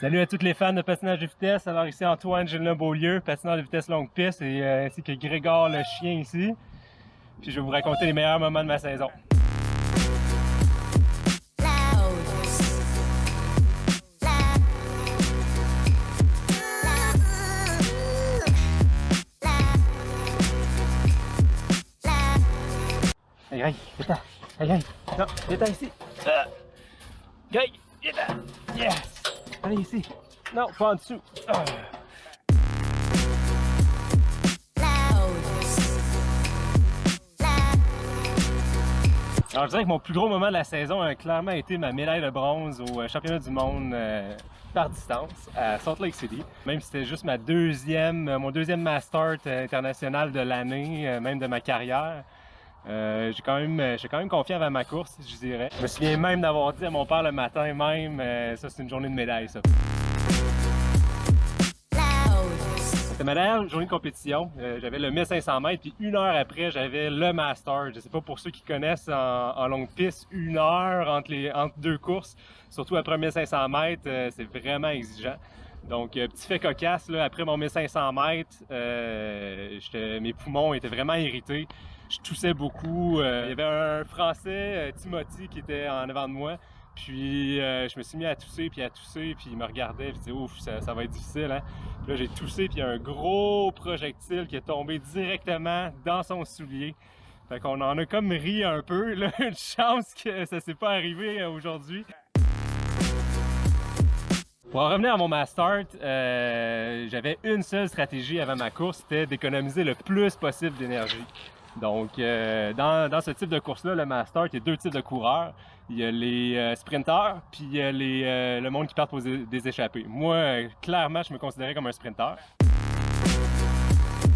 Salut à tous les fans de patinage de vitesse. Alors ici Antoine Gélin-Beaulieu, patineur de vitesse longue piste, et ainsi que Grégor le chien ici. Puis je vais vous raconter les meilleurs moments de ma saison. Hey Greg, viens-t'en. Hey Greg, non, viens-t'en ici. Greg, viens-t'en. Yes. Allez ici. Non, pas en dessous. Alors je dirais que mon plus gros moment de la saison a clairement été ma médaille de bronze au championnat du monde par distance à Salt Lake City. Même si c'était juste mon deuxième mass start international de l'année, même de ma carrière. J'étais quand même confiant avant ma course, je dirais. Je me souviens même d'avoir dit à mon père le matin même, ça c'est une journée de médaille ça. C'était ma dernière journée de compétition. J'avais le 1500 mètres, puis une heure après, j'avais le Master. Je sais pas pour ceux qui connaissent en longue piste, une heure entre deux courses, surtout après 1500 mètres, c'est vraiment exigeant. Donc, petit fait cocasse, là, après mon 1500 mètres, mes poumons étaient vraiment irrités. Je toussais beaucoup. Il y avait un Français, Timothy, qui était en avant de moi. Puis je me suis mis à tousser, puis il me regardait, puis il disait ouf, ça va être difficile, hein. Puis là j'ai toussé, puis il y a un gros projectile qui est tombé directement dans son soulier. Fait qu'on en a comme ri un peu, là, une chance que ça s'est pas arrivé aujourd'hui. Pour en revenir à mon mass start, j'avais une seule stratégie avant ma course, c'était d'économiser le plus possible d'énergie. Donc, dans ce type de course-là, le mass start, il y a deux types de coureurs. Il y a les sprinteurs, puis il y a le monde qui part pour des échappées. Moi, clairement, je me considérais comme un sprinter.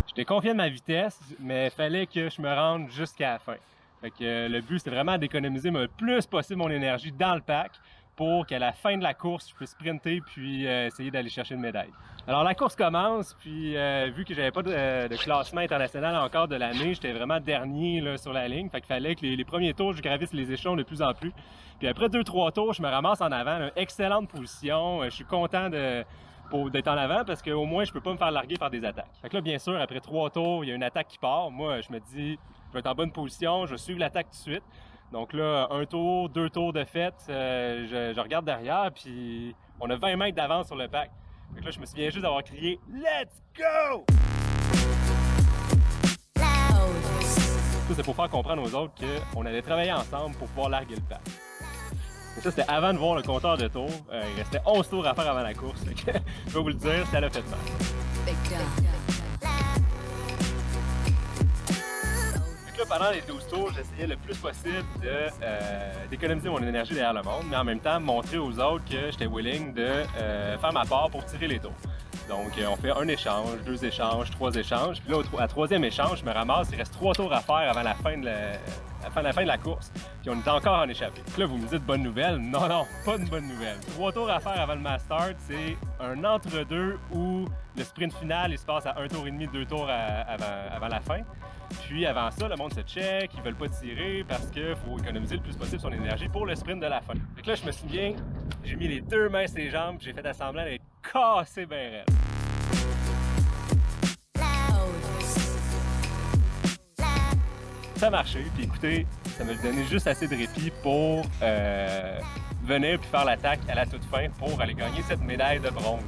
J'étais confiant de ma vitesse, mais il fallait que je me rende jusqu'à la fin. Fait que le but, c'était vraiment d'économiser le plus possible mon énergie dans le pack pour qu'à la fin de la course, je puisse sprinter puis essayer d'aller chercher une médaille. Alors la course commence, puis vu que j'avais pas de classement international encore de l'année, j'étais vraiment dernier là, sur la ligne. Fait qu'il fallait que les premiers tours, je gravisse les échelons de plus en plus. Puis après 2-3 tours, je me ramasse en avant, là, excellente position. Je suis content d'être en avant parce qu'au moins je peux pas me faire larguer par des attaques. Fait que là, bien sûr, après 3 tours, il y a une attaque qui part. Moi, je me dis, je vais être en bonne position, je vais suivre l'attaque tout de suite. Donc là, 1 tour, 2 tours de fête, je regarde derrière, puis on a 20 mètres d'avance sur le pack. Fait que là, je me souviens juste d'avoir crié « Let's go! » Ça, c'est pour faire comprendre aux autres qu'on allait travailler ensemble pour pouvoir larguer le pack. Et ça, c'était avant de voir le compteur de tours. Il restait 11 tours à faire avant la course. Fait que, je vais vous le dire, ça l'a fait mal. Pendant les 12 tours, j'essayais le plus possible d'économiser mon énergie derrière le monde, mais en même temps montrer aux autres que j'étais willing de faire ma part pour tirer les tours. Donc on fait un échange, 2 échanges, 3 échanges, puis là à 3e échange, je me ramasse, il reste 3 tours à faire avant la fin de la course, puis on est encore en échappée. Puis là vous me dites bonne nouvelle, non, pas une bonne nouvelle. 3 tours à faire avant le mass start, c'est un entre-deux où le sprint final il se passe à 1 tour et demi, 2 tours avant la fin. Puis avant ça, le monde se check, ils veulent pas tirer parce qu'il faut économiser le plus possible son énergie pour le sprint de la fin. Fait que là, je me souviens, j'ai mis les 2 mains sur les jambes, j'ai fait semblant d'être cassé ben raide. Ça a marché, puis écoutez, ça m'a donné juste assez de répit pour venir puis faire l'attaque à la toute fin pour aller gagner cette médaille de bronze.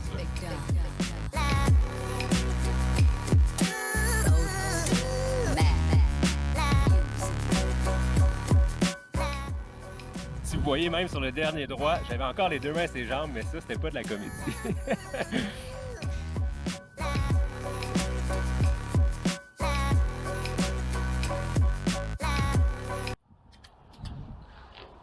Si vous voyez même sur le dernier droit, j'avais encore les 2 mains sur les jambes, mais ça, c'était pas de la comédie.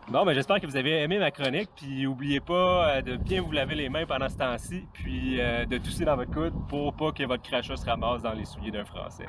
Bon, ben j'espère que vous avez aimé ma chronique, puis n'oubliez pas de bien vous laver les mains pendant ce temps-ci, puis de tousser dans votre coude pour pas que votre crachat se ramasse dans les souliers d'un Français.